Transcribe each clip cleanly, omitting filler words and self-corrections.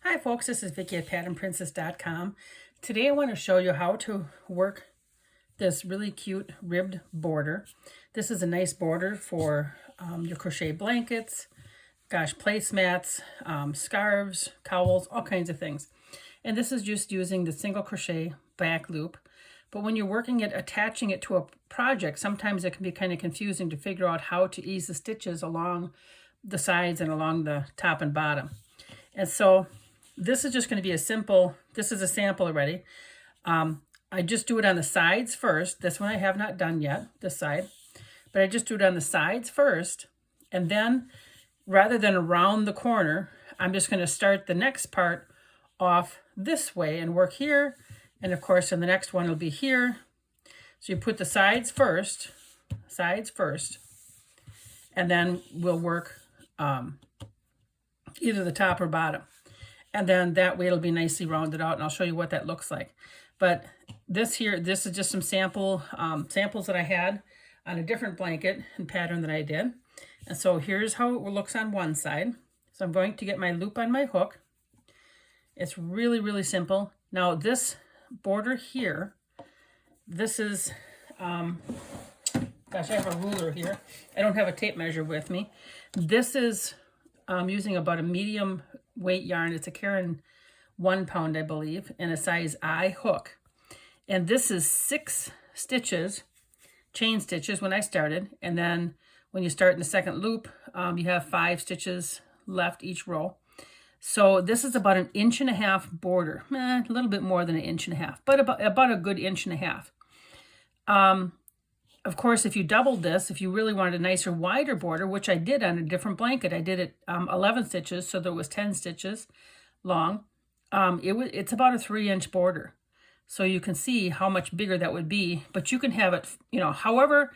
Hi folks, this is Vicki at patternprincess.com. Today I want to show you how to work this really cute ribbed border. This is a nice border for your crochet blankets, placemats, scarves, cowls, all kinds of things. And this is just using the single crochet back loop. But when you're working it, attaching it to a project, sometimes it can be kind of confusing to figure out how to ease the stitches along the sides and along the top and bottom. And so this is just going to be a simple, this is a sample already. I just do it on the sides first. This one I have not done yet, this side. But I just do it on the sides first. And then, rather than around the corner, I'm just going to start the next part off this way and work here. And of course, in the next one, it'll be here. So you put the sides first, and then we'll work either the top or bottom. And then that way it'll be nicely rounded out, and I'll show you what that looks like. But this is just some samples that I had on a different blanket and pattern that I did. And so here's how it looks on one side. So I'm going to get my loop on my hook. It's really, really simple. Now this border here, this is, gosh, I have a ruler here. I don't have a tape measure with me. This is using about a medium weight yarn. It's a Caron 1 pound, I believe, and a size I hook. And this is 6 stitches, chain stitches when I started. And then when you start in the second loop, you have 5 stitches left each row. So this is about 1.5 inches border, a little bit more than 1.5 inches, but about a good 1.5 inches. Of course, if you doubled this, if you really wanted a nicer, wider border, which I did on a different blanket, I did it 11 stitches, so there was 10 stitches long. It's about a 3-inch border. So you can see how much bigger that would be, but you can have it, you know, however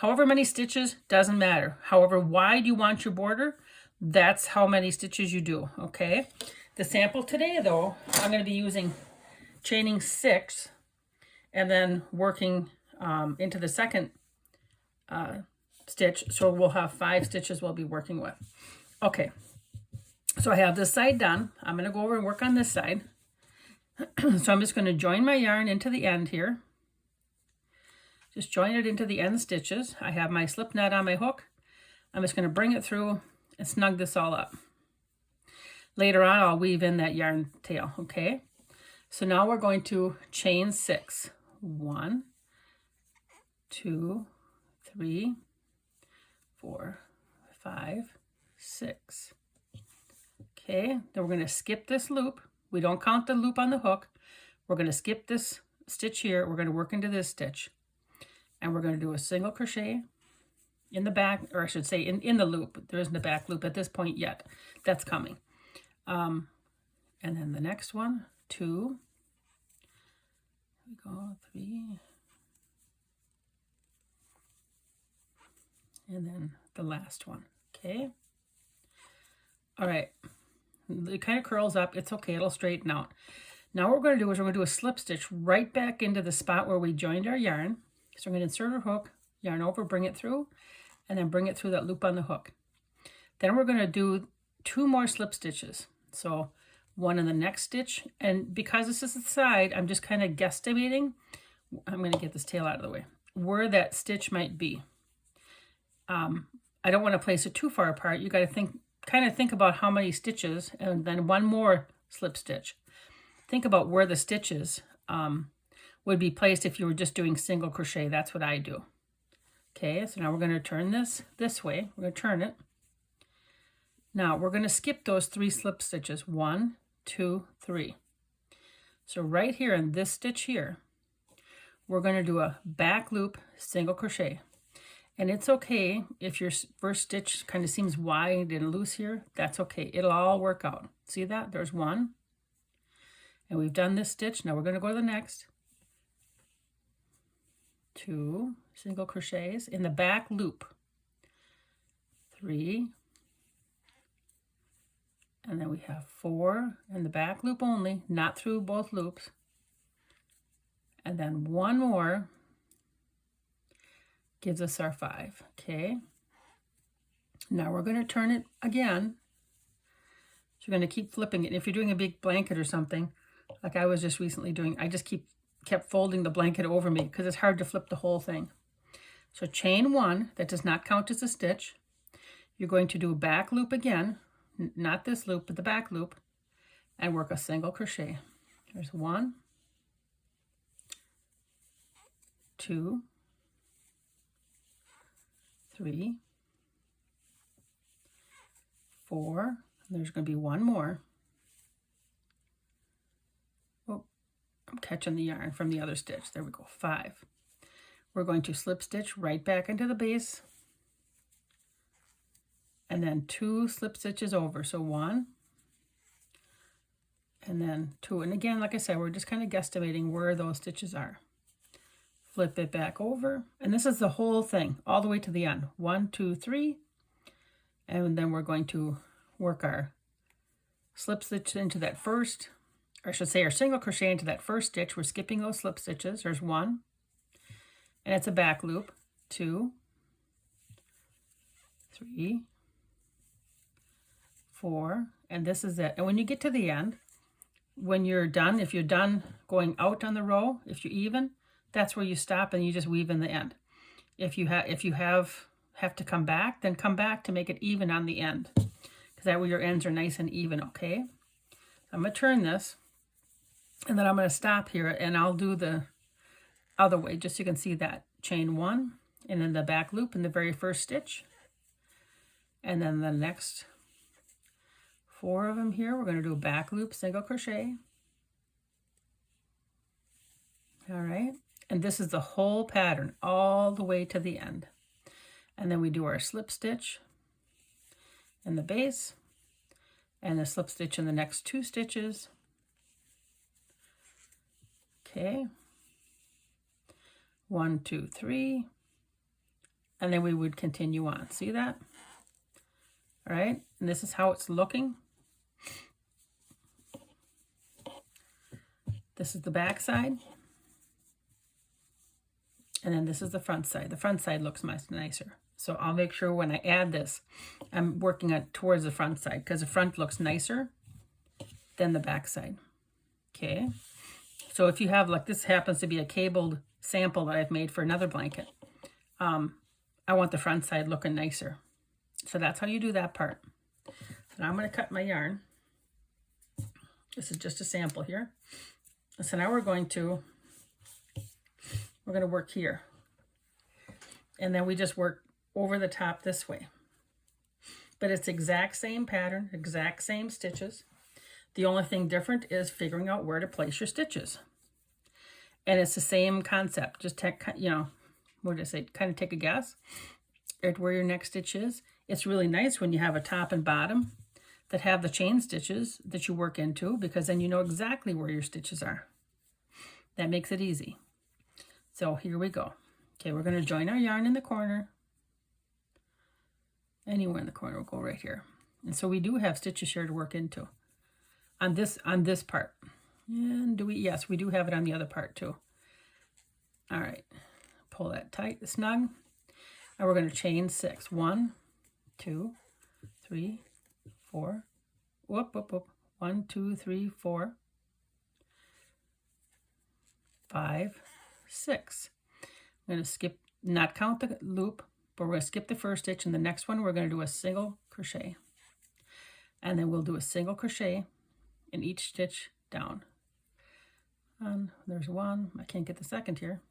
many stitches, doesn't matter. However wide you want your border, that's how many stitches you do, okay? The sample today, though, I'm going to be using chaining 6 and then working into the second stitch, so we'll have 5 stitches we'll be working with. Okay, so I have this side done. I'm going to go over and work on this side. So I'm just going to join my yarn into the end here. Just join it into the end stitches. I have my slip knot on my hook. I'm just going to bring it through and snug this all up. Later on, I'll weave in that yarn tail, okay? So now we're going to chain 6. 1, 2, 3, 4, 5, 6. Okay, then we're going to skip this loop. We don't count the loop on the hook. We're going to skip this stitch here. We're going to work into this stitch. And we're going to do a single crochet in the back, or I should say in the loop. There isn't a back loop at this point yet. That's coming. And then the next one, 2. Here we go, 3. And then the last one, okay? All right, it kind of curls up. It's okay, it'll straighten out. Now what we're going to do is we're going to do a slip stitch right back into the spot where we joined our yarn. So I'm going to insert our hook, yarn over, bring it through, and then bring it through that loop on the hook. Then we're going to do 2 more slip stitches. So one in the next stitch, and because this is the side, I'm just kind of guesstimating. I'm going to get this tail out of the way, where that stitch might be. I don't want to place it too far apart. You got to kind of think about how many stitches, and then 1 more slip stitch. Think about where the stitches would be placed if you were just doing single crochet. That's what I do. Okay, so now we're going to turn this way. We're going to turn it. Now we're going to skip those 3 slip stitches. 1, 2, 3. So right here in this stitch here, we're going to do a back loop single crochet. And it's okay if your first stitch kind of seems wide and loose here. That's okay. It'll all work out. See that? There's 1. And we've done this stitch. Now we're going to go to the next. 2 single crochets in the back loop. 3. And then we have 4 in the back loop only, not through both loops. And then 1 more gives us our 5, okay? Now we're going to turn it again you're going to keep flipping it. And if you're doing a big blanket or something, like I was just recently doing, I just kept folding the blanket over me because it's hard to flip the whole thing. So chain 1, that does not count as a stitch. You're going to do a back loop again, not this loop, but the back loop, and work a single crochet. There's 1, 2, 3, 4, there's going to be 1 more. Oh, I'm catching the yarn from the other stitch. There we go, 5. We're going to slip stitch right back into the base, and then 2 slip stitches over. So 1, and then 2. And again, like I said, we're just kind of guesstimating where those stitches are. Flip it back over, and this is the whole thing, all the way to the end. 1, 2, 3, and then we're going to work our slip stitch into that first, or I should say our single crochet into that first stitch. We're skipping those slip stitches. There's 1, and it's a back loop. 2, 3, 4, and this is it. And when you get to the end, when you're done, if you're done going out on the row, if you're even, that's where you stop and you just weave in the end. If you have to come back, then come back to make it even on the end, because that way your ends are nice and even. Okay, I'm going to turn this, and then I'm going to stop here, and I'll do the other way just so you can see that. Chain 1, and then the back loop in the very first stitch, and then the next 4 of them here, we're going to do a back loop, single crochet. All right, and this is the whole pattern all the way to the end. And then we do our slip stitch in the base, and the slip stitch in the next 2 stitches. Okay, 1, 2, 3, and then we would continue on. See that? All right, and this is how it's looking. This is the back side, and then this is the front side. The front side looks much nicer. So I'll make sure when I add this, I'm working it towards the front side, because the front looks nicer than the back side. Okay, so if you have, like this happens to be a cabled sample that I've made for another blanket, I want the front side looking nicer. So that's how you do that part. So now I'm going to cut my yarn. This is just a sample here. So now we're going to work here. And then we just work over the top this way. But it's exact same pattern, exact same stitches. The only thing different is figuring out where to place your stitches. And it's the same concept. Just take, what did I say? Kind of take a guess at where your next stitch is. It's really nice when you have a top and bottom that have the chain stitches that you work into, because then you know exactly where your stitches are. That makes it easy. So here we go. Okay, we're going to join our yarn in the corner. Anywhere in the corner, we'll go right here. And so we do have stitches here to work into on this part. And do we? Yes, we do have it on the other part too. All right, pull that tight, snug. And we're going to chain 6. 1, 2, 3, 4. Whoop, whoop, whoop. 1, 2, 3, 4, 5, 6. I'm going to skip, not count the loop, but we're going to skip the first stitch. And the next one, we're going to do a single crochet. And then we'll do a single crochet in each stitch down. And there's 1. I can't get the second here.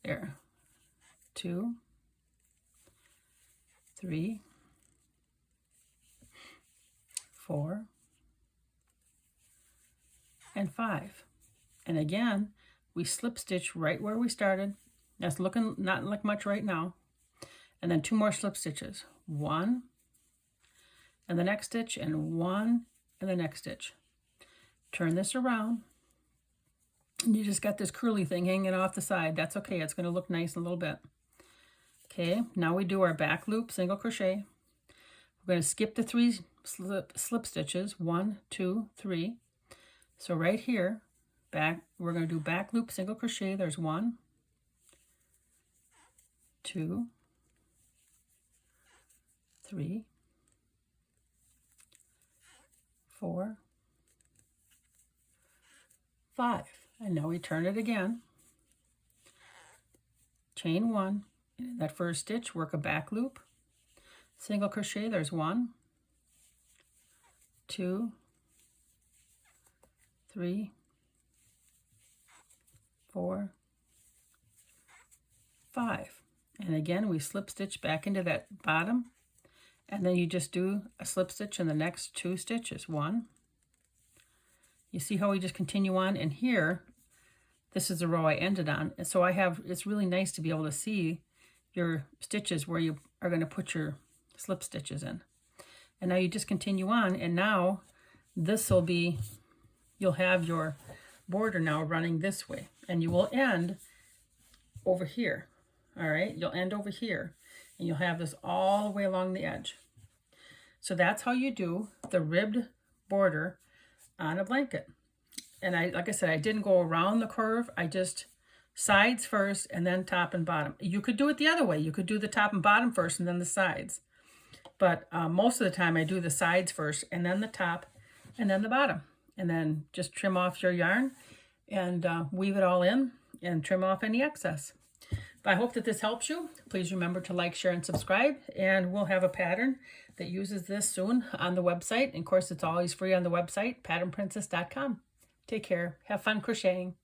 There. 2, 3, 4, and 5. And again, we slip stitch right where we started. That's looking not like much right now. And then 2 more slip stitches. 1 and the next stitch, and 1 and the next stitch. Turn this around. And you just got this curly thing hanging off the side. That's okay. It's going to look nice in a little bit. Okay, now we do our back loop, single crochet. We're going to skip the 3 slip stitches. 1, 2, 3. So right here, we're going to do back loop, single crochet. There's 1, 2, 3, 4, 5. And now we turn it again. Chain 1. In that first stitch, work a back loop. Single crochet, there's 1, 2, 3, 4, 5. And again, we slip stitch back into that bottom, and then you just do a slip stitch in the next 2 stitches. 1. You see how we just continue on, and here, this is the row I ended on. And so it's really nice to be able to see your stitches where you are going to put your slip stitches in. And now you just continue on, and now this will be, you'll have your border now running this way, and you will end over here. All right, you'll end over here, and you'll have this all the way along the edge. So that's how you do the ribbed border on a blanket. And like I said, I didn't go around the curve. I just sides first and then top and bottom. You could do it the other way. You could do the top and bottom first and then the sides. But most of the time I do the sides first and then the top and then the bottom. And then just trim off your yarn and weave it all in and trim off any excess. But I hope that this helps you. Please remember to like, share, and subscribe. And we'll have a pattern that uses this soon on the website. And of course, it's always free on the website, patternprincess.com. Take care. Have fun crocheting.